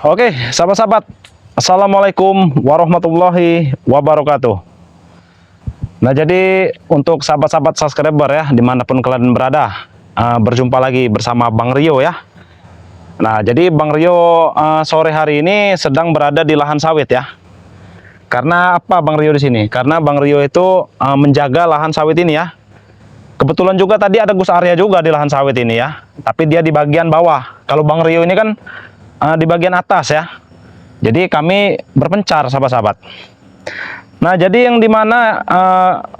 Oke, sahabat-sahabat, Assalamualaikum warahmatullahi wabarakatuh. Nah, jadi untuk sahabat-sahabat subscriber ya, dimanapun kalian berada, berjumpa lagi bersama Bang Rio ya. Nah, jadi Bang Rio sore hari ini sedang berada di lahan sawit ya. Karena apa Bang Rio di sini? Karena Bang Rio itu menjaga lahan sawit ini ya. Kebetulan juga tadi ada Gus Arya juga di lahan sawit ini ya. Tapi dia di bagian bawah. Kalau Bang Rio ini kan di bagian atas ya. Jadi kami berpencar sahabat-sahabat. Nah, jadi yang dimana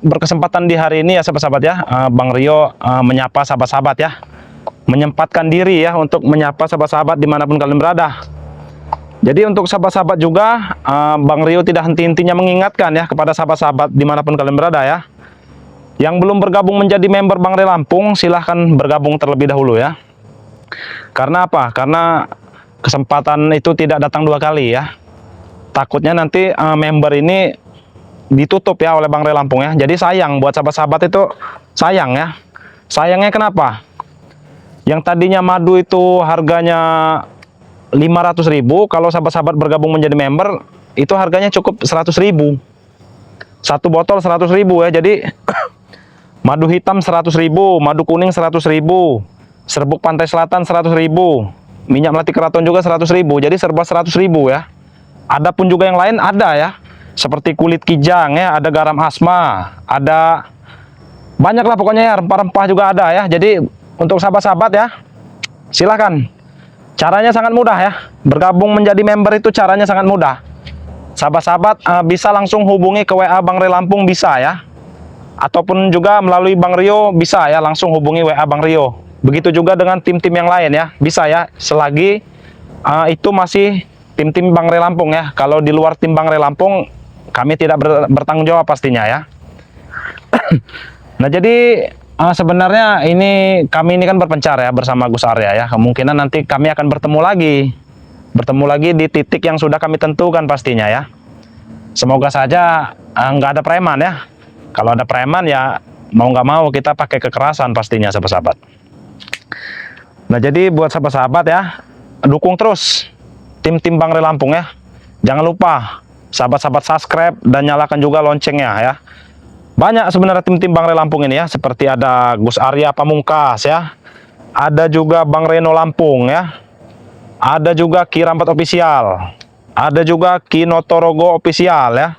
berkesempatan di hari ini ya sahabat-sahabat ya, Bang Rio menyapa sahabat-sahabat ya, menyempatkan diri ya untuk menyapa sahabat-sahabat dimanapun kalian berada. Jadi untuk sahabat-sahabat juga, Bang Rio tidak henti-hentinya mengingatkan ya kepada sahabat-sahabat dimanapun kalian berada ya, yang belum bergabung menjadi member Bang Rio Lampung, silahkan bergabung terlebih dahulu ya. Karena apa? Karena kesempatan itu tidak datang dua kali ya. Takutnya nanti member ini ditutup ya oleh Bang Rio Lampung ya. Jadi sayang buat sahabat-sahabat itu, sayang ya. Sayangnya kenapa? Yang tadinya madu itu harganya 500.000, kalau sahabat-sahabat bergabung menjadi member itu harganya cukup 100.000. Satu botol 100.000 ya. Jadi madu hitam 100.000, madu kuning 100.000, serbuk pantai selatan 100.000, minyak melati keraton juga 100.000. Jadi serba 100.000 ya. Adapun juga yang lain ada ya, seperti kulit kijang ya, ada garam asma, ada banyak lah pokoknya ya, rempah-rempah juga ada ya. Jadi untuk sahabat-sahabat ya, silahkan. Caranya sangat mudah ya, bergabung menjadi member itu caranya sangat mudah. Sahabat-sahabat bisa langsung hubungi ke WA Bang Rio Lampung bisa ya, ataupun juga melalui Bang Rio bisa ya, langsung hubungi WA Bang Rio. Begitu juga dengan tim-tim yang lain ya, bisa ya, selagi itu masih tim-tim Bang Rio Lampung ya. Kalau di luar tim Bang Rio Lampung, kami tidak bertanggung jawab pastinya ya. Nah, jadi sebenarnya kami ini kan berpencar ya bersama Gus Arya ya. Kemungkinan nanti kami akan bertemu lagi di titik yang sudah kami tentukan pastinya ya. Semoga saja nggak ada preman ya. Kalau ada preman ya mau nggak mau kita pakai kekerasan pastinya sahabat-sahabat. Nah, jadi buat sahabat-sahabat ya, dukung terus tim-tim Bang Rio Lampung ya. Jangan lupa sahabat-sahabat subscribe dan nyalakan juga loncengnya ya. Banyak sebenarnya tim-tim Bang Rio Lampung ini ya, seperti ada Gus Arya Pamungkas ya, ada juga Bang Reno Lampung ya, ada juga Ki Rambat Official, ada juga Ki Notorogo Official ya,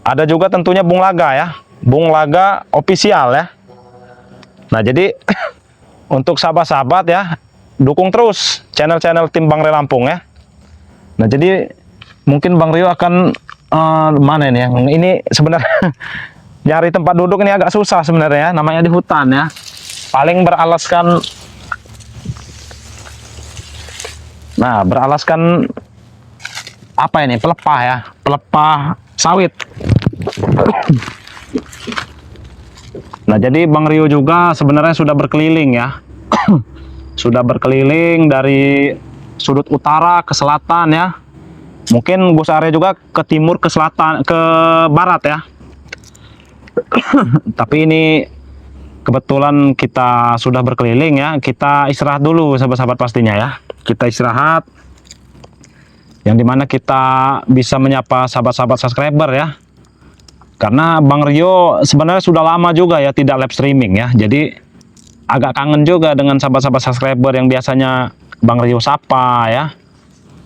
ada juga tentunya Bung Laga ya, Bung Laga Official ya. Nah, jadi untuk sahabat-sahabat ya, dukung terus channel-channel tim Bang Rio Lampung ya. Nah, jadi mungkin Bang Rio akan mana ini ya? Ini sebenarnya nyari tempat duduk ini agak susah sebenarnya ya. Namanya di hutan ya. Paling beralaskan, nah beralaskan apa ini? Pelepah ya, pelepah sawit. Nah, jadi Bang Rio juga sebenarnya sudah berkeliling ya. Sudah berkeliling dari sudut utara ke selatan ya. Mungkin Gus Arya juga ke timur, ke selatan, ke barat ya. Tapi ini kebetulan kita sudah berkeliling ya. Kita istirahat dulu sahabat-sahabat pastinya ya. Kita istirahat, yang dimana kita bisa menyapa sahabat-sahabat subscriber ya. Karena Bang Rio sebenarnya sudah lama juga ya tidak live streaming ya. Jadi agak kangen juga dengan sahabat-sahabat subscriber yang biasanya Bang Rio sapa ya.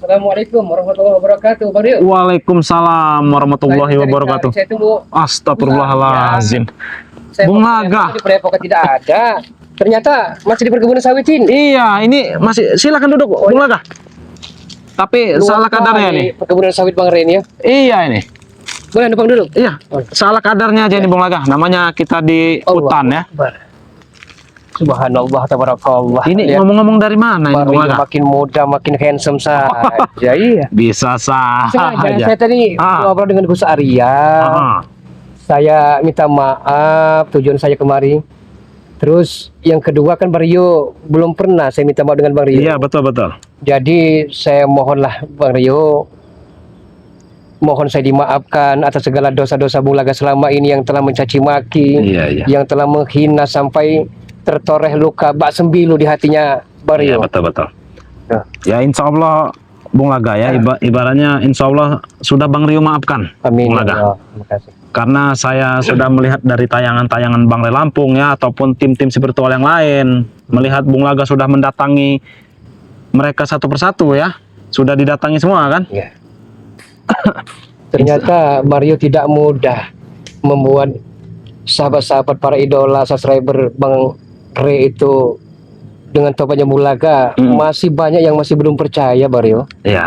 Assalamualaikum warahmatullahi wabarakatuh, Bang Rio. Waalaikumsalam warahmatullahi wabarakatuh. Saya tunggu. Astagfirullahaladzim. Saya Bung Laga. di Padepokan tidak ada. Ternyata masih di perkebunan sawit ini. Iya, ini masih, silakan duduk Bung Laga. Tapi salah kadarnya nih. Perkebunan sawit Bang Ren ya. Iya ini. Boleh numpang dulu. Iya, salah kadarnya aja ini Bung Laga. Namanya kita di hutan ya. Subhanallah, tabarakallah. Ini ngomong-ngomong dari mana ini Bung Laga? Makin muda, makin handsome saja. Iya. Bisa saja. Saya tadi ngobrol dengan Gus Arya. Saya minta maaf tujuan saya kemari. Terus yang kedua kan Bang Rio belum pernah saya minta maaf dengan Bang Rio. Iya, betul. Jadi saya mohonlah Bang Rio, mohon saya dimaafkan atas segala dosa-dosa Bung Laga selama ini yang telah mencaci maki, yang telah menghina sampai tertoreh luka bak sembilu di hatinya Bang Rio. Iya, betul. Ya, insya Allah Bung Laga ya, ibaratnya insya Allah sudah Bang Rio maafkan Amin. Bung Laga. Ya Allah. Terima kasih. Karena saya sudah melihat dari tayangan-tayangan Bang Re Lampung ya, ataupun tim-tim spiritual yang lain, melihat Bung Laga sudah mendatangi mereka satu persatu ya, sudah didatangi semua kan? Ya. Ternyata Mario tidak mudah membuat sahabat-sahabat para idola subscriber Bang Re itu dengan tobatnya Bung Laga. Masih banyak yang masih belum percaya, Mario. Ya,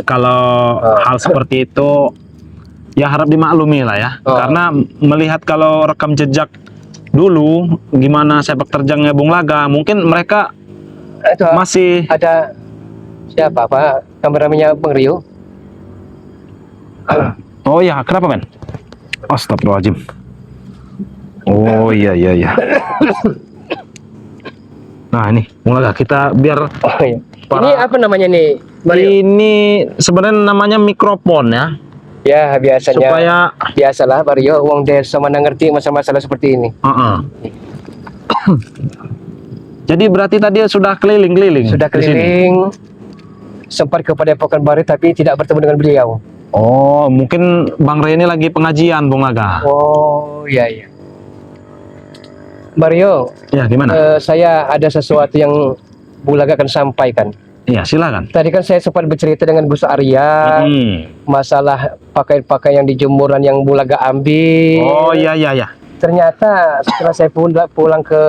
kalau hal seperti itu ya harap dimaklumi lah ya. Karena melihat kalau rekam jejak dulu gimana sepak terjangnya Bung Laga, mungkin mereka Itu masih ada siapa Pak kameramennya Bang Rio? Oh ya, kenapa men? Astagfirullahaladzim. Oh iya. Nah ini Bung Laga, kita biar Oh iya. Ini apa namanya nih, Mario? ini sebenarnya namanya mikrofon ya. Ya biasanya. Supaya Biasalah Mario, uang desa mana ngerti masalah-masalah seperti ini. Jadi berarti tadi sudah keliling-keliling. Sudah di sini? keliling, sempat kepada Pekanbaru tapi tidak bertemu dengan beliau. Oh, mungkin Bang Re ini lagi pengajian Bung Laga. Oh iya. Mario, Ya gimana? saya ada sesuatu yang Bung Laga akan sampaikan. Iya silakan. Tadi kan saya sempat bercerita dengan Gus Arya masalah pakaian-pakaian yang di jemuran yang Bung Laga ambil. Oh iya. Ternyata setelah saya pulang ke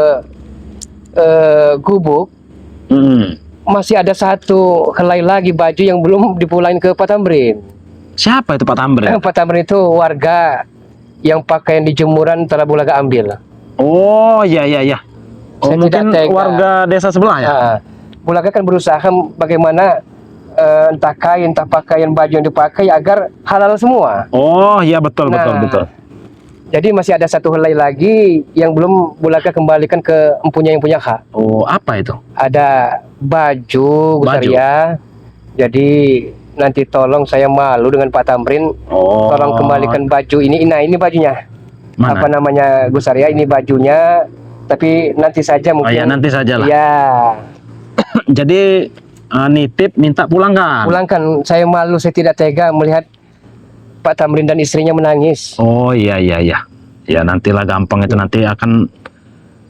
Gubuk, masih ada satu helai lagi baju yang belum dipulain ke Pak Tamrin. Siapa itu Pak Tamrin? Pak Tamrin itu warga yang pakaian di jemuran telah Bung Laga ambil. Oh iya. Oh, Saya mungkin tidak tega. warga desa sebelah ya? Bung Laga kan berusaha bagaimana entah kain, entah pakaian baju yang dipakai agar halal semua. Oh iya betul. Jadi masih ada satu helai lagi yang belum Bung Laga kembalikan ke yang punya hak. Oh apa itu? Ada baju Gus Arya. Jadi nanti tolong, saya malu dengan Pak Tamrin. Tolong kembalikan baju ini. Nah ini bajunya. Mana? Apa namanya Gus Arya, ini bajunya. Tapi nanti saja mungkin. Oh ya nanti saja lah. Ya. Jadi nitip minta pulangkan. Pulangkan. Saya malu, saya tidak tega melihat Pak Tamrin dan istrinya menangis. Oh iya. Ya nantilah gampang itu, nanti akan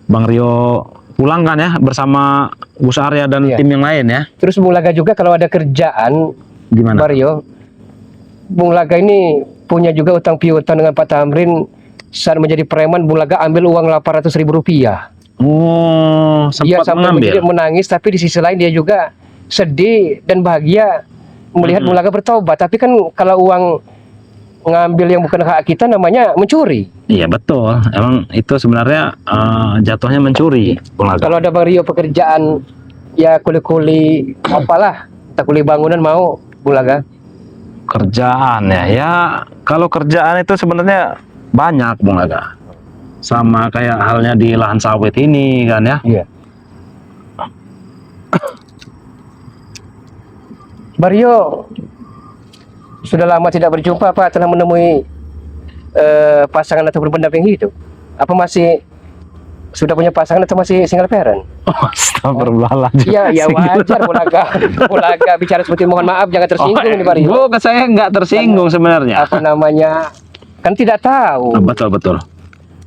Bang Rio pulangkan ya bersama Gus Arya dan tim yang lain ya. Terus Bung Laga juga kalau ada kerjaan, gimana? Mario, Bung Laga ini punya juga utang piutang dengan Pak Tamrin. Saat menjadi preman, Bung Laga ambil uang 800.000 rupiah. Oh, Dia sempat sampai mengambil. menangis, tapi di sisi lain dia juga sedih dan bahagia melihat Bung Laga bertobat. Tapi kan kalau uang ngambil yang bukan hak kita namanya mencuri. Iya betul, emang itu sebenarnya jatuhnya mencuri Bung Laga. Kalau ada Bang Rio pekerjaan ya kuli-kuli apalah, tak kuli bangunan mau Bung Laga. Kerjaan ya kalau kerjaan itu sebenarnya banyak Bung Laga. Sama kayak halnya di lahan sawit ini kan ya. Iya. Mario sudah lama tidak berjumpa, Pak. Telah menemui pasangan ataupun pendamping hidup? Apa masih sudah punya pasangan atau masih single parent? Oh, astagfirullahaladzim. Iya, ya wajar Bung Laga bicara seperti mohon maaf, jangan tersinggung ini Mario. Bukan, saya nggak tersinggung sebenarnya. Apa namanya? Kan tidak tahu. Betul.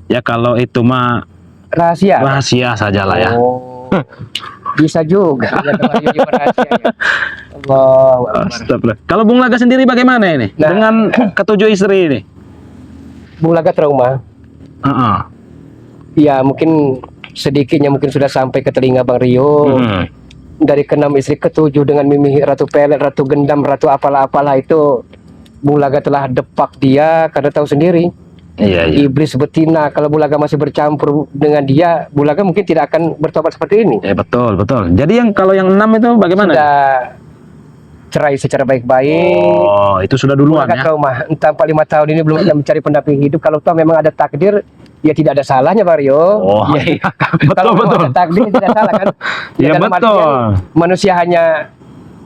Ya kalau itu mah rahasia saja lah ya. Oh, bisa juga. Ya, rahasia, ya. Allah. Astagfirullah. Kalau Bung Laga sendiri bagaimana ini? Nah. Dengan ketujuh istri ini? Bung Laga trauma. Ya mungkin sedikitnya mungkin sudah sampai ke telinga Bang Rio. Dari ke-6 istri ke-7 dengan Mimi Ratu Pelet, Ratu Gendam, Ratu apalah-apalah itu Bung Laga telah depak dia karena tahu sendiri. Iya. Iblis betina, kalau Bung Laga masih bercampur dengan dia, Bung Laga mungkin tidak akan bertobat seperti ini. Ya betul. Jadi kalau yang 6 itu bagaimana? Sudah cerai secara baik-baik. Oh, itu sudah duluan Bung Laga ya. trauma. Entah 5 tahun ini belum ada mencari pendamping hidup. Kalau toh memang ada takdir, ya tidak ada salahnya Mario. Oh, Ya, betul. kalau ada takdir tidak salah kan? Iya dalam betul. artian manusia hanya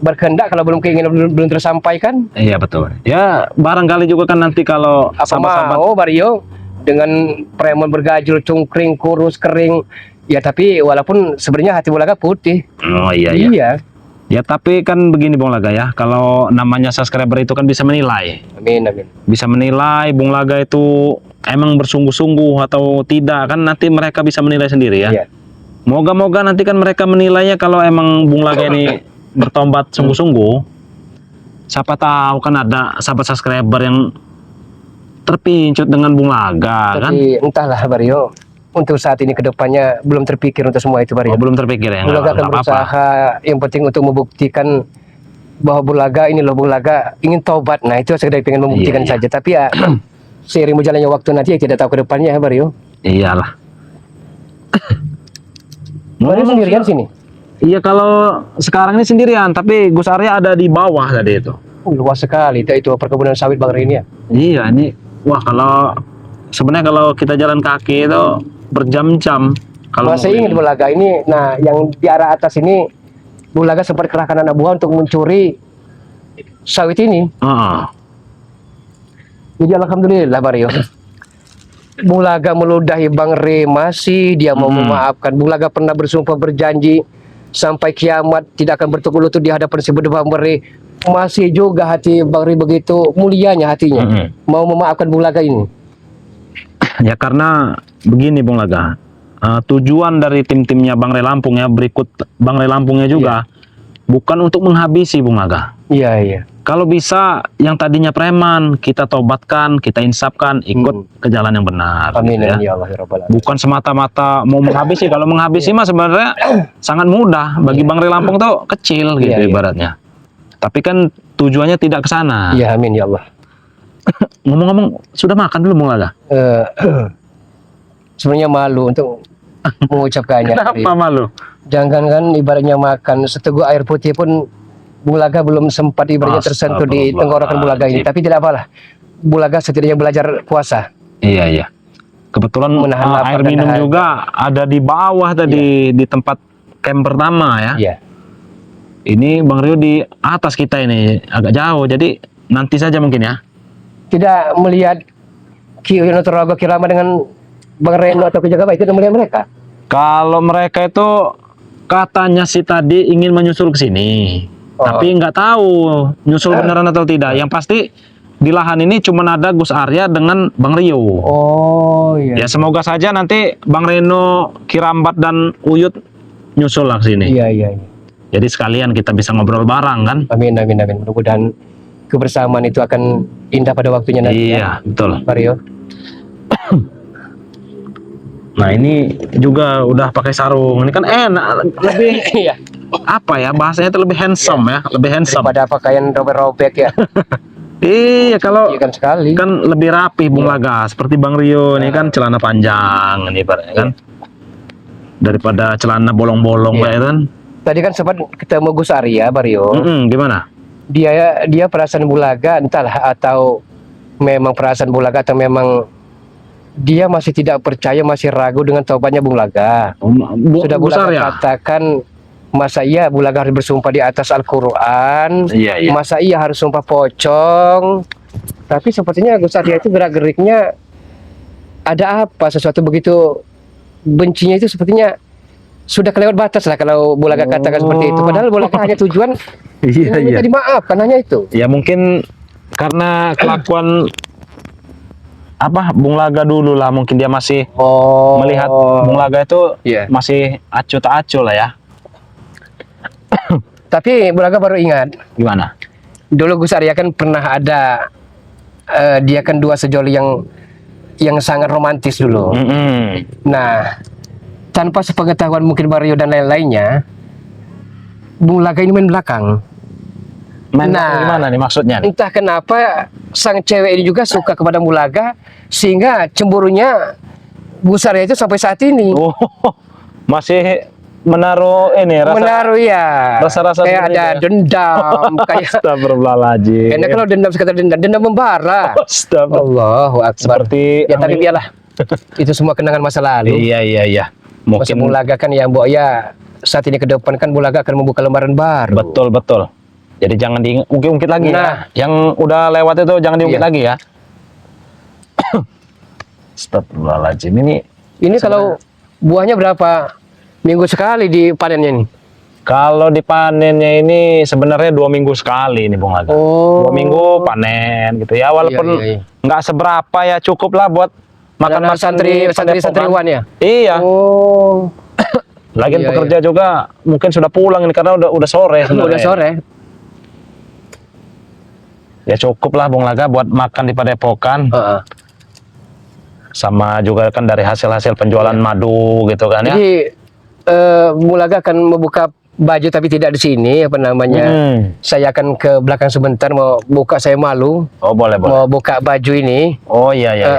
berkehendak, kalau belum keinginan belum tersampaikan. Iya betul. Ya barangkali juga kan nanti kalau Apa sahabat-sahabat. mau Mario dengan preman bergajul, cungkring, kurus, kering. Ya tapi walaupun sebenarnya hati Bung Laga putih. Oh iya. Iya. Ya tapi kan begini Bung Laga ya, kalau namanya subscriber itu kan bisa menilai. Amin, amin. Bisa menilai Bung Laga itu emang bersungguh-sungguh atau tidak, kan nanti mereka bisa menilai sendiri ya. Iya. Moga-moga nanti kan mereka menilainya kalau emang Bung Laga ini bertobat sungguh-sungguh. Siapa tahu kan ada sahabat subscriber yang terpincut dengan Bung Laga kan. Tapi entahlah Baryo, untuk saat ini kedepannya belum terpikir untuk semua itu Baryo. Oh, belum terpikir ya. Bung Laga akan Nggak apa-apa. berusaha, yang penting untuk membuktikan bahwa Bung Laga ini loh, Bung Laga ingin tobat. Nah itu sekedar pengen membuktikan Iya, iya. saja. Tapi ya seiring berjalannya waktu nanti ya tidak tahu kedepannya ya Baryo. Iyalah. Baryo sendirian sini. Iya, kalau sekarang ini sendirian, tapi Gus Arya ada di bawah tadi itu. Luas sekali itu perkebunan sawit Bang Rini ya. Iya, ini wah, kalau sebenarnya kalau kita jalan kaki itu berjam-jam. Kalau Masih ingat Bung Laga ini, nah yang di arah atas ini Bung Laga sempat kerahkan anak buah untuk mencuri sawit ini. Heeh. Jadi alhamdulillah Baryo. Bung Laga meludahi Bang Re, masih dia mau memaafkan. Bung Laga pernah bersumpah berjanji sampai kiamat tidak akan bertukar lutut di hadapan si berdua Bang Re. Masih juga hati Bang Re begitu mulianya hatinya. Mau memaafkan Bung Laga ini. Ya karena begini Bung Laga. Tujuan dari tim-timnya Bang Re Lampung ya, berikut Bang Re Lampungnya juga bukan untuk menghabisi Bung Laga. Iya, iya. Kalau bisa yang tadinya preman kita tobatkan, kita insafkan, ikut ke jalan yang benar. Amin gitu ya. ya Allah ya Rabbal alamin. Bukan semata-mata mau menghabisi. Kalau menghabisi mah sebenarnya sangat mudah. Bagi Bang Re Lampung tuh kecil gitu Iya, iya. ibaratnya. Tapi kan tujuannya tidak ke sana. Iya, amin ya Allah. Ngomong-ngomong, sudah makan belum Bung Laga? Sebenarnya malu untuk mengucapkannya. Kenapa malu? Jangankan ibaratnya makan seteguk air putih pun Bung Laga belum sempat ibaratnya tersentuh di tenggorokan Bung Laga ini. Tapi tidak apalah. Bung Laga setidaknya belajar puasa. Iya, iya. Kebetulan Menahan lapar air dan minum dahaga. juga ada di bawah tadi di tempat camp pertama ya. Iya. Ini Bang Rio di atas kita ini agak jauh. Jadi nanti saja mungkin ya. Tidak melihat Ki Yono Torogo Kirama dengan Bang Reno atau Ki Jagaba, itu tidak melihat mereka. Kalau mereka itu katanya sih tadi ingin menyusul ke sini. Tapi nggak tahu nyusul beneran atau tidak. Yang pasti di lahan ini cuma ada Gus Arya dengan Bang Rio. Oh iya. Ya semoga saja nanti Bang Reno, Kirambat dan Uyut nyusul lah ke sini. Iya, iya, iya. Jadi sekalian kita bisa ngobrol bareng kan? Amin, amin, amin. Mudah-mudahan kebersamaan itu akan indah pada waktunya nanti. Iya, betul. Mario. Nah ini juga udah pakai sarung. Ini kan enak, lebih Iya. apa ya bahasanya itu lebih handsome ya, lebih handsome. Daripada pakaian robek-robek ya. Iya, kalau Iya kan sekali. kan lebih rapi Bung Laga. Seperti Bang Rio ini kan celana panjang ini ibaratnya kan. Daripada celana bolong-bolong Iya. kayak kan. Tadi kan sempat ketemu Gus Arya, Mario. Gimana? Dia perasaan Bulaga entahlah, atau memang perasaan Bulaga, atau memang dia masih tidak percaya, masih ragu dengan taubatnya Bung Laga. Sudah besar Bulaga ya? katakan, masa iya Bulaga harus bersumpah di atas Al-Quran? Iya, iya. Masa iya harus sumpah pocong? Tapi sepertinya Gus Arya itu gerak-geriknya ada apa, sesuatu begitu bencinya itu sepertinya sudah kelewat batas lah kalau Bulaga katakan seperti itu. Padahal Bulaga hanya tujuan Iya, ingin iya. minta dimaafkan, hanya itu. Ya mungkin karena kelakuan apa Bung Laga dulu lah, mungkin dia masih melihat Bung Laga itu Iya. masih acuh tak acuh lah ya. Tapi Bulaga baru ingat, Gimana? dulu Gus Arya kan pernah ada dia kan dua sejoli yang sangat romantis dulu. Nah, tanpa sepengetahuan mungkin Mario dan lain-lainnya, Bung Laga ini main belakang. Gimana nih maksudnya? Entah kenapa sang cewek ini juga suka kepada Bung Laga, sehingga cemburunya Gus Arya itu sampai saat ini. Oh, masih menaruh ini Menaruh ya, rasa-rasa kayak seperti ada itu ya? dendam, kayak Astagfirullahaladzim. karena kalau dendam sekadar dendam membara. Astagfirullah. Allahu Akbar. Seperti Ya tapi biarlah. Itu semua kenangan masa lalu. Iya, iya, iya. Masa Mungkin Bung Laga kan ya Mbok ya, saat ini ke depan kan Bung Laga akan membuka lembaran baru. betul, betul. Jadi jangan diungkit-ungkit lagi Nah. ya. Yang udah lewat itu jangan diungkit Iya. lagi ya. Astagfirullahaladzim. Ini Ini kalau buahnya berapa minggu sekali dipanennya nih? Kalau dipanennya ini sebenarnya 2 minggu sekali nih Bung Laga. Oh. 2 minggu panen gitu ya, walaupun Iya. nggak seberapa ya, cukup lah buat Makan makan-makan di santriwan ya. Iya. Oh. Lagian Iya, pekerja juga mungkin sudah pulang ini karena udah sore sebenarnya. Udah sore. Ya cukup lah Bung Laga buat makan di Padepokan. Heeh. Sama juga kan dari hasil-hasil penjualan madu gitu kan ya. Jadi Bung Laga akan membuka baju tapi tidak di sini, apa namanya? Saya akan ke belakang sebentar mau buka, saya malu. Oh boleh boleh. Mau buka baju ini. Oh iya iya.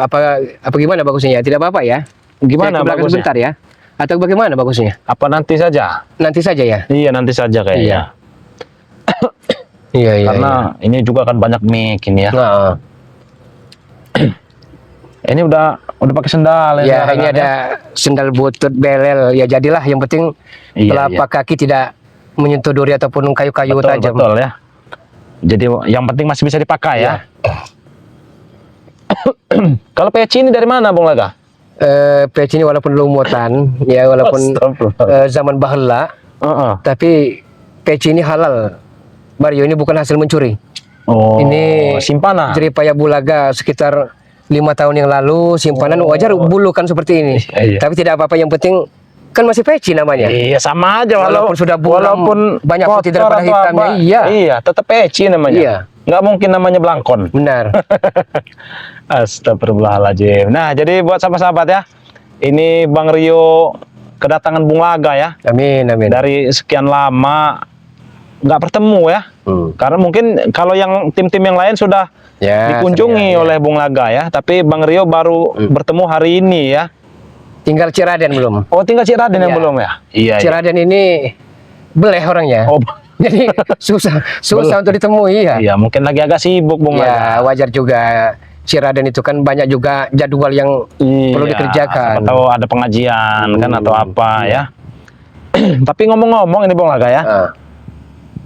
Apa gimana bagusnya ya? Tidak apa-apa ya? Gimana Saya ke belakang bagusnya? sebentar ya? Atau bagaimana bagusnya? Apa nanti saja? Nanti saja ya? Iya nanti saja kayaknya. Iya. Karena ini juga kan banyak mic ini ya. Nah, Ini udah pakai sendal ya sekarang ini kan ada sendal butut belel. Ya jadilah, yang penting Iya, telapak kaki tidak menyentuh duri ataupun kayu-kayu Betul, tajam. betul ya. Jadi yang penting masih bisa dipakai ya. Kalau peci ini dari mana Bung Laga? Peci ini walaupun lumutan, ya walaupun Astagfirullah. zaman bahla, Heeh. tapi peci ini halal. Mario, ini bukan hasil mencuri. Oh, Ini simpanan. jeripaya Bulaga sekitar 5 tahun yang lalu, simpanan wajar bulu kan seperti ini. Iya. Tapi tidak apa-apa, yang penting kan masih peci namanya. Iya sama aja Walaupun sudah buram, walaupun banyak putih kotor daripada atau hitamnya, apa. iya. Iya, tetap peci namanya. Iya. Nggak mungkin namanya belangkon. Benar. Astagfirullahaladzim. Nah, jadi buat sahabat-sahabat ya, ini Bang Rio kedatangan Bung Laga ya. Amin, amin. Dari sekian lama nggak bertemu ya. Karena mungkin kalau yang tim-tim yang lain sudah Ya, dikunjungi ya. oleh Bung Laga ya, tapi Bang Rio baru bertemu hari ini ya. Tinggal Ciraden belum. Oh, tinggal Ciraden yang Iya. belum ya? Iya. Ciraden ini beleh orangnya. Oh, Jadi susah untuk ditemui ya. iya, mungkin lagi agak sibuk Bung Laga. Ya, wajar juga. Ciraden itu kan banyak juga jadwal yang perlu Iya, dikerjakan. siapa tahu ada pengajian kan atau apa ya. Tapi ngomong-ngomong ini Bung Laga ya, Ah.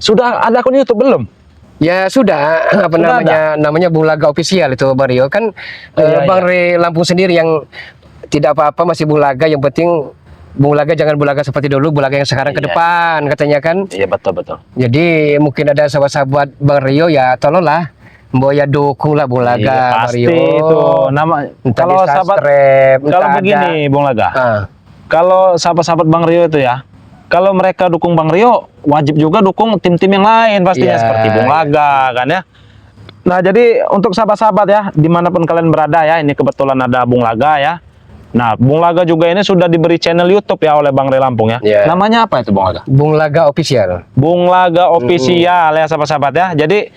sudah ada akun YouTube belum? Ya sudah, apa Sudah namanya Bulaga Official itu Mario kan. Iya, Bang Re Lampung sendiri yang tidak apa-apa masih Bulaga, yang penting Bulaga jangan Bulaga seperti dulu, Bulaga yang sekarang ke Iya. depan katanya kan. Iya betul. Jadi mungkin ada sahabat-sahabat Bang Rio ya, tolonglah Boya dukung lah Bulaga Iya, pasti Mario. itu nama. Entah Kalau sahabat, di-subscribe, kalau entah ada. begini Bung Laga, Ah. kalau sahabat-sahabat Bang Rio itu ya, kalau mereka dukung Bang Rio, wajib juga dukung tim-tim yang lain pastinya, Iya. seperti Bung Laga kan ya. Nah jadi untuk sahabat-sahabat ya, dimanapun kalian berada ya, ini kebetulan ada Bung Laga ya. Nah Bung Laga juga ini sudah diberi channel YouTube ya oleh Bang Re Lampung ya. Iya. Namanya apa itu Bung Laga? Bulaga Official. Bung Laga Official ya sahabat-sahabat ya. Jadi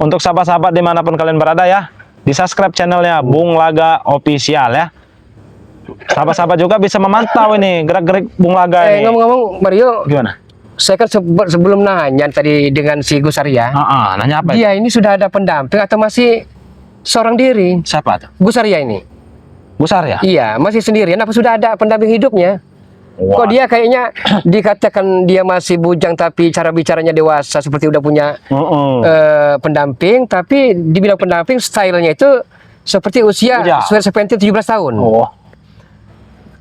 untuk sahabat-sahabat dimanapun kalian berada ya, di subscribe channelnya Bung Laga Official ya. Sahabat-sahabat juga bisa memantau ini gerak-gerik Bung Laga ini. Ngomong-ngomong Mario, Gimana? saya kan sebelum nanya tadi dengan si Gus Arya, Nanya apa? dia ini sudah ada pendamping atau masih seorang diri? Siapa tuh? Gus Arya ini? Besar ya? Iya, masih sendirian apa sudah ada pendamping hidupnya? Wah. Kok dia kayaknya dikatakan dia masih bujang tapi cara bicaranya dewasa, seperti udah punya pendamping, tapi dibilang pendamping stylenya itu seperti usia Iya. seperti 17 tahun. Oh.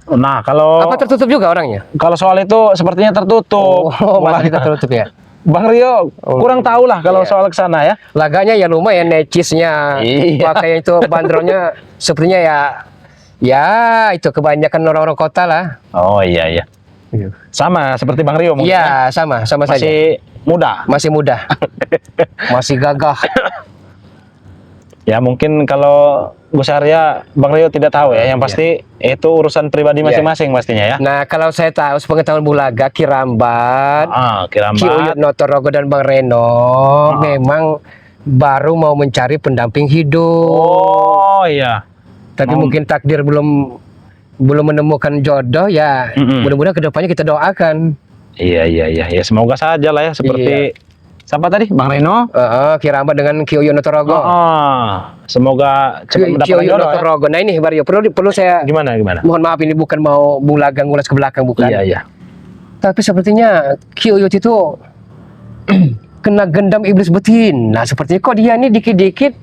Nah, kalau Apa tertutup juga orangnya? soal itu sepertinya tertutup. Oh, masa kita tertutup ya. Bang Rio kurang tahu lah kalau Iya. soal kesana ya. Laganya ya lumayan, necisnya, Iya. pakaian itu bandrolnya sepertinya ya itu kebanyakan orang-orang kota lah. Oh iya. Sama seperti Bang Rio mungkin. ya? Iya, sama saja. Masih muda. Masih muda. Masih gagah. Ya mungkin kalau Gus Arya, Bang Rio tidak tahu ya. Yang pasti itu urusan pribadi masing-masing pastinya ya. Nah, kalau saya tahu sepengetahuan Bulaga, Kirambat, Ki Uyut Kirambat. Notorogo dan Bang Reno memang baru mau mencari pendamping hidup. Oh iya. Tapi mungkin takdir belum menemukan jodoh ya. Mudah-mudahan kedepannya kita doakan. Iya. Ya semoga saja lah ya seperti siapa tadi? Bang Reno. Kirambat dengan Ki Uyut Notorogo. Semoga cepat Ki mendapatkan Uyut jodoh ya. Notorogo. Nah ini Mario, perlu saya Gimana? mohon maaf, ini bukan mau Bulaga ngulas ke belakang, bukan. Iya. Tapi sepertinya Ki Uyut itu kena gendam iblis betin. Nah sepertinya kok dia ini dikit-dikit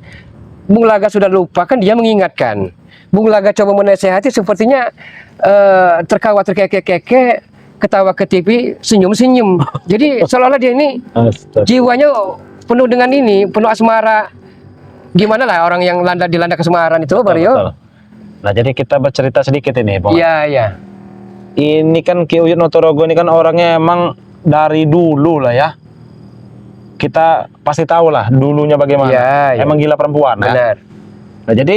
Bung Laga sudah lupa, kan dia mengingatkan. Bung Laga coba menasehati, sepertinya terkawat terkeke-keke, ketawa ke TV, senyum-senyum. Jadi seolah-olah dia ini jiwanya penuh dengan ini, penuh asmara. Gimana lah orang yang dilanda kesemaran itu, Bang Rio? Betul. Nah, jadi kita bercerita sedikit ini, Bang. Iya, iya. Ini kan Ki Uyut Notorogo ini kan orangnya emang dari dulu lah ya. Kita pasti tahu lah dulunya bagaimana. Iya, iya. Emang gila perempuan ya. Benar. Nah, jadi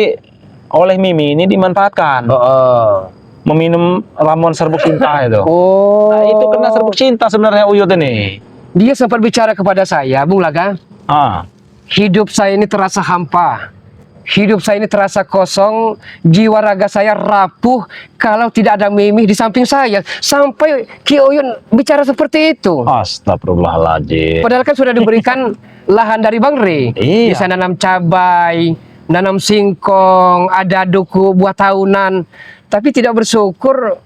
oleh Mimi ini dimanfaatkan. Oh. Meminum ramuan serbuk cinta itu. Oh. Nah, itu kena serbuk cinta sebenarnya Uyut ini. Dia sempat bicara kepada saya, Bung Laga. Ah. Hidup saya ini terasa hampa. Hidup saya ini terasa kosong, jiwa raga saya rapuh kalau tidak ada Mimi di samping saya. Sampai Ki Uyun bicara seperti itu. Astagfirullahaladzim. Padahal kan sudah diberikan lahan dari Bang Rey. Iya. Bisa nanam cabai, nanam singkong, ada duku buah tahunan. Tapi tidak bersyukur,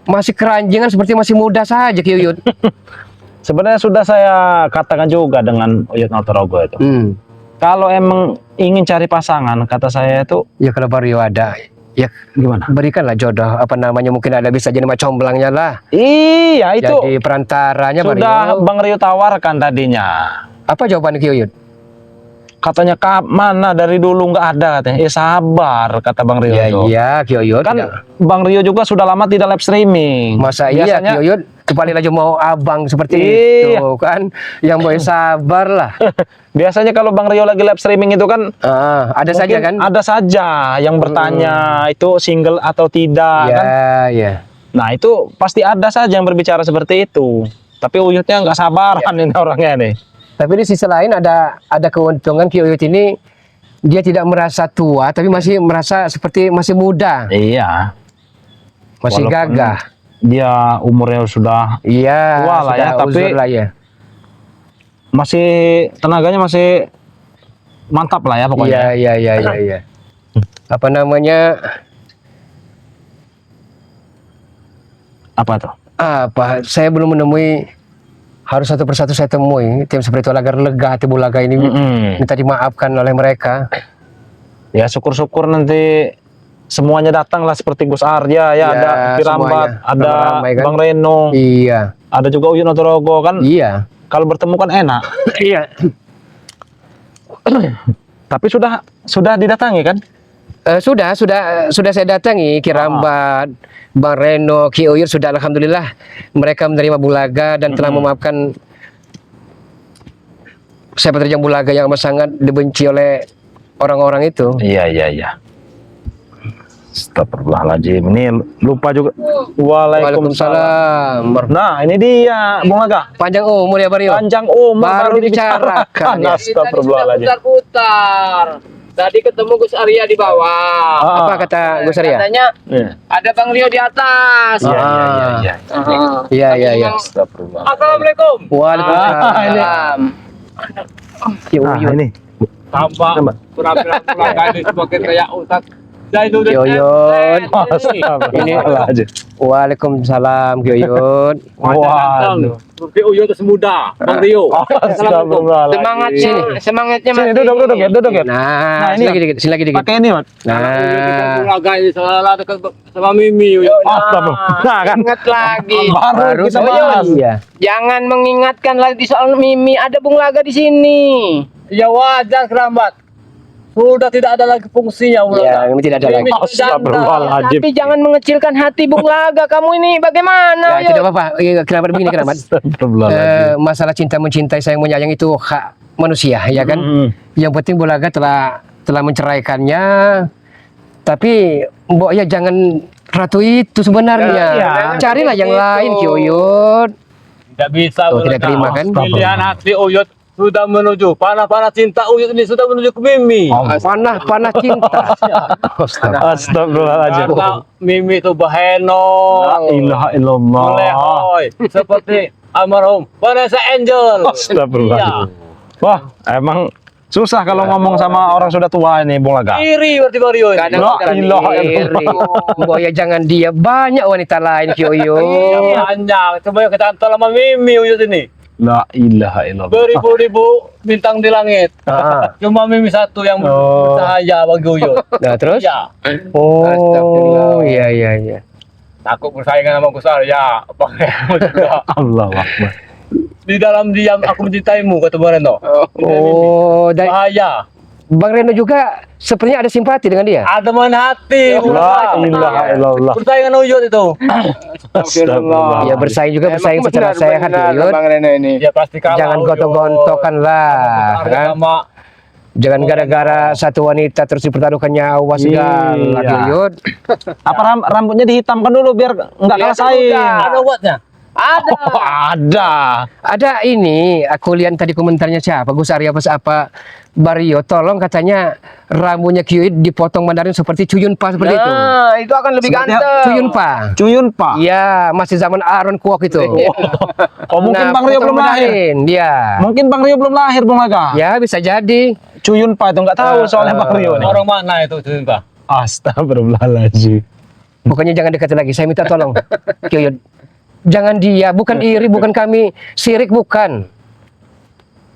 masih keranjingan seperti masih muda saja Ki Uyun. Sebenarnya sudah saya katakan juga dengan Uyut Notorogo itu. Kalau emang ingin cari pasangan, kata saya itu, Ya kalau Bang Rio ada, ya gimana? berikanlah jodoh. Apa namanya, mungkin ada bisa jadi macam comblangnya lah. Iya, itu Jadi perantaranya Bang sudah Rio. Bang Rio tawarkan tadinya. Apa jawaban Ki Uyun? Katanya mana dari dulu nggak ada katanya. Sabar kata Bang Rio. Ya itu. iya Ki Uyun. Kan Tidak. Bang Rio juga sudah lama tidak live streaming. Masa iya Biasanya Ki Uyun kembali lagi mau abang seperti Iya. itu kan? Yang boleh sabar lah. biasanya kalau Bang Rio lagi live streaming itu kan Ada saja mungkin kan? ada saja yang bertanya itu single atau tidak Ya kan. ya. Nah, itu pasti ada saja yang berbicara seperti itu. Tapi Uyutnya nggak sabaran ini orangnya nih. Tapi di sisi lain ada keuntungan Ki Uyut ini, dia tidak merasa tua tapi masih merasa seperti masih muda, Iya. masih Walaupun gagah. Dia umurnya sudah Iya, tua lah ya, sudah tapi uzur lah ya. masih tenaganya masih mantap lah ya pokoknya. Iya. Apa namanya? Apa tuh? Apa? Saya belum menemui, harus satu persatu saya temui tim seperti itu agar lega hati Bulaga ini, minta dimaafkan oleh mereka. Ya syukur-syukur nanti semuanya datang lah seperti Gus Arja ya, ada Pirambat, semuanya. ada Ramai-ramai kan? Bang Reno, Iya. ada juga Uyut Notorogo kan. Iya. Kalau bertemu kan enak. Iya. Tapi sudah didatangi kan? Sudah saya datangi Kirambat, Bang Reno, Ki Uyur, sudah alhamdulillah mereka menerima Bulaga dan telah memaafkan siapa terjang Bulaga yang amat sangat dibenci oleh orang-orang itu. Iya. Astagfirullahaladzim. Ini lupa juga. Waalaikumsalam. Nah, ini dia Bung Laga. Panjang umur ya Bang Rio. Panjang umur Baru dibicarakan ya. Astagfirullahaladzim. Putar-putar. Tadi ketemu Gus Arya di bawah. Apa kata Gus Arya? Katanya ada Bang Rio di atas. Iya. Astagfirullah. Assalamualaikum. Waalaikumsalam. Ki Nah, Uyur. ini. Tambah pura-pura gadis sebagai kayak Ustaz Zaidul Ki Uyur. Astagfirullahaladzim. Waalaikumsalam Ki Uyur. Waduh. Seperti Uyun terus muda, Bang Rio. Astagfirullahaladzim. Semangatnya Sini duduk ya. Nah, ini, sini lagi dikit. Pakai ini, Mat. Nah, Laga ini salah dekat sama Mimi. Astagfirullah. Nah, kan Ingat lagi. baru kita bahas. Iya. Jangan mengingatkan lagi soal Mimi. Ada Bung Laga di sini. Ya wajar Kerambat. Sudah tidak ada lagi fungsinya Bung Ya, Laga. ini tidak ada lagi. Astagfirullahaladzim. Tapi jangan mengecilkan hati Bung Laga. Kamu ini bagaimana? Ya, tidak apa-apa. Kerabat begini, kerabat. Astagfirullahaladzim. Masalah cinta mencintai, sayang menyayang itu hak manusia, ya kan? Yang penting Bulaga telah menceraikannya. Tapi Mbok ya jangan ratu itu sebenarnya. Ya, Carilah yang itu. lain Ki Uyut. Tidak bisa Oh, tidak terima kan? Pilihan hati Uyut sudah menuju panah-panah cinta Uyut ini sudah menuju ke Mimi. Panah cinta. Astagfirullahaladzim. Karena Mimi itu baheno. La ilaha illallah. Melehoi seperti almarhum Vanessa Angel. Astagfirullahaladzim. Wah, emang susah kalau ngomong sama orang sudah tua ini, Bung Laga. Iri berarti Bang Rio ini. Kadang La kita ilaha iri. illallah. Mbok ya jangan dia, banyak wanita lain Ki Uyut. Banyak. Coba kita antara sama Mimi Uyut ini. La ilaha illallah. Beribu-ribu bintang di langit. Cuma Mimi satu yang bercahaya bagi Uyut. Nah, terus? Ya. Oh, iya. Takut bersaingan sama Gus Arya. Bang Reno juga. Allah Akbar. Di dalam diam aku mencintaimu kata Bang Reno. Oh, dari Bahaya. Bang Reno juga sepertinya ada simpati dengan dia. Ada main hati. La ilaha illallah. Persaingan Uyut itu. Astagfirullah. Ya bersaing juga bersaing secara sehat Yud. Bang Reno ini. Ya pasti kalah. Jangan Uyut. gontok-gontokan lah, Arya kan? sama Jangan gara-gara satu wanita terus dipertaruhkan nyawa segala Iya. Yud. Apa rambutnya dihitamkan dulu biar nggak kalah saing. ada obatnya. Ada. Oh, ada. Ada ini, aku lihat tadi komentarnya siapa, Gus Arya apa Bario, tolong katanya rambutnya Kyuit dipotong Mandarin seperti Cuyun Pa seperti itu. Nah, itu akan lebih Seperti ganteng. Cuyun Pa. Cuyun Pak. Iya, masih zaman Aaron Kwok itu. Oh, mungkin Bang Rio potong belum lahir. Mandarin, dia. Mungkin Bang Rio belum lahir, Bang Laga. Ya, bisa jadi. Cuyun Pak itu nggak tahu soalnya Bang Rio nih. Orang mana itu Pak? Astagfirullahaladzim. Pokoknya jangan dekat lagi, saya minta tolong. Kyuit. Jangan dia, bukan iri, bukan kami, sirik bukan.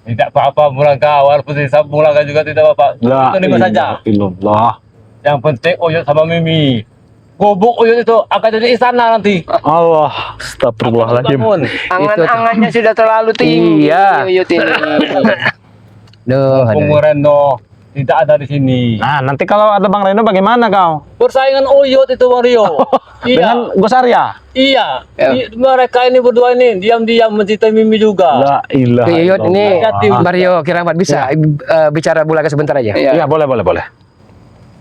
Tidak apa-apa Mulaga, walaupun di Mulaga juga tidak apa-apa. La Terima saja. ilaha. Yang penting Uyut sama Mimi. Gubuk Uyut itu akan jadi istana nanti. Allah, astagfirullahaladzim. Bangun. Angan-angannya sudah terlalu tinggi. Iya. Uyut ini. Duh, Bung Reno tidak ada di sini. Nah, nanti kalau ada Bang Reno bagaimana kau? Persaingan Uyut itu Bang Rio. Dengan Gus Arya? Iya. Ya. Mereka ini berdua ini diam-diam mencintai Mimi juga. La ilaha Kyuit ini, illallah. Mario Kiramat bisa bicara Bulaga sebentar aja. Iya. Iya, boleh.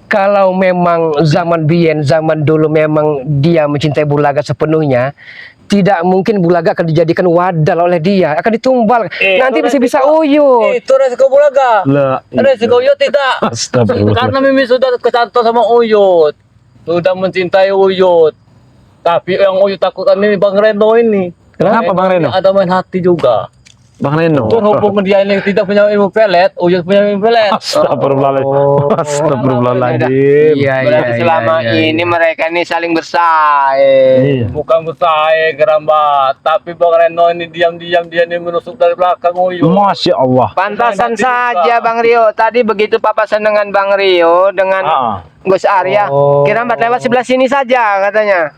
Kalau memang zaman Bien, zaman dulu memang dia mencintai Bulaga sepenuhnya, tidak mungkin Bulaga akan dijadikan wadal oleh dia, akan ditumbal. Nanti bisa Uyut. Itu resiko Bulaga. La Resiko Uyut tidak. Astagfirullah. Karena Mimi sudah kecantol sama Uyut. Sudah mencintai Uyut. Tapi yang Uyut takutkan ini Bang Reno ini. Kenapa Bang Reno? Ada main hati juga. Bang Reno. Berhubung dia ini tidak punya ilmu pelet, Uyut punya ilmu pelet. Astagfirullahaladzim. Astagfirullahaladzim. Iya, Berarti selama ini mereka ini saling bersaing. Iya. Bukan bersaing Gerambat, tapi Bang Reno ini diam-diam dia ini menusuk dari belakang Uyut. Masya Allah. Pantasan Nanti saja juga. Bang Rio. Tadi begitu papasan dengan Bang Rio dengan Ah. Gus Arya. Kiramat lewat sebelah sini saja katanya.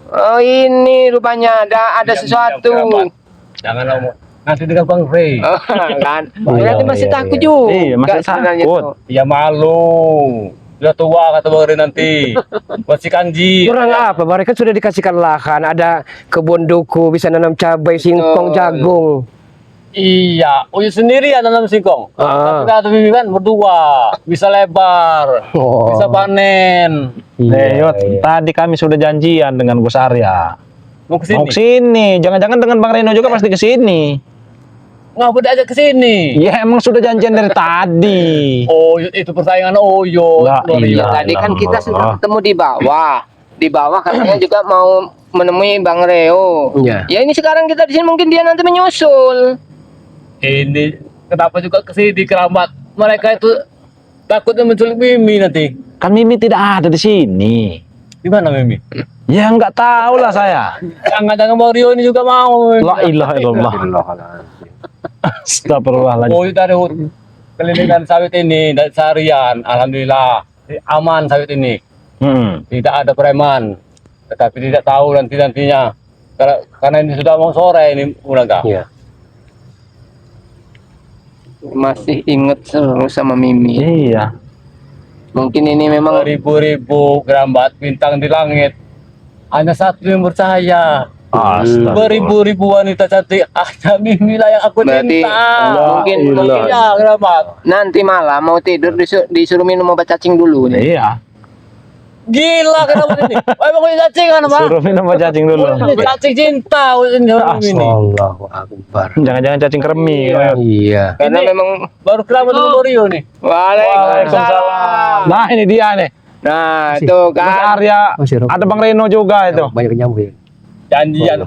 Oh ini rupanya ada Diam-diam, sesuatu. Gerambat. Jangan ngomong. Nanti dengan Bang Frey. Kan? Iya, Berarti masih iya, takut iya. juga. Iya, masih sebenarnya takut. tuh. Ya malu. Sudah tua kata Bang Frey nanti. Masih kanji. Kurang apa? Mereka sudah dikasihkan lahan, ada kebun duku, bisa nanam cabai, singkong, Betul. jagung. Iya, Uyut sendiri ya nanam singkong. Ah. Tapi kata Mimi kan berdua, bisa lebar, Oh. bisa panen. Yot, tadi kami sudah janjian dengan Gus Arya. Mau ke Mau sini? kesini. Jangan-jangan dengan Bang Reno juga pasti kesini. Ngapa diajak ke sini? Ya emang sudah janjian dari tadi. Uyut itu persaingan Uyut. La Bang Rio. ilaha Tadi kan kita illallah. sudah ketemu di bawah. Di bawah katanya juga mau menemui Bang Reo. Iya. Ya ini sekarang kita di sini mungkin dia nanti menyusul. Ini kenapa juga ke sini Keramat? Mereka itu takutnya menculik Mimi nanti. Kan Mimi tidak ada di sini. Di mana Mimi? Ya nggak tahu lah saya. Jangan-jangan Bang Rio ini juga mau. La ilaha illallah. Astagfirullahaladzim. Uyut dari kelilingan sawit ini dari seharian, alhamdulillah aman sawit ini. Tidak ada preman, tetapi tidak tahu nantinya karena ini sudah mau sore ini Uraga. Iya. Masih inget terus sama Mimi. Iya. Mungkin ini memang Beribu-ribu gerambat bintang di langit, hanya satu yang percaya. Astagfirullah. Beribu-ribu wanita cantik, hanya Mimi lah yang aku Berarti, cinta. mungkin Iya gerambat. nanti malam mau tidur disuruh minum obat cacing dulu nih. Iya. Gila gerambat ini. Emang punya cacing kan Pak? Suruh minum cacing dulu. Ini cacing cinta ini orang ini. Allahu Akbar. Jangan-jangan cacing kermi. Iya. Karena Ini- memang Baru kerabat sama Rio nih. Waalaikumsalam. Nah ini dia nih. Nah, tuh Gus kan. Arya. Masih rokok. Ada Bang Reno juga itu. Banyak nyamuk ya. Janjian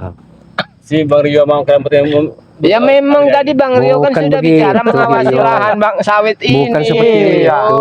si Bang Rio sama kerabat yang Ya memang tadi Bang Rio kan Bukan sudah begitu, bicara mengawasi Rio. lahan Bang sawit ini. Bukan seperti Iya. itu.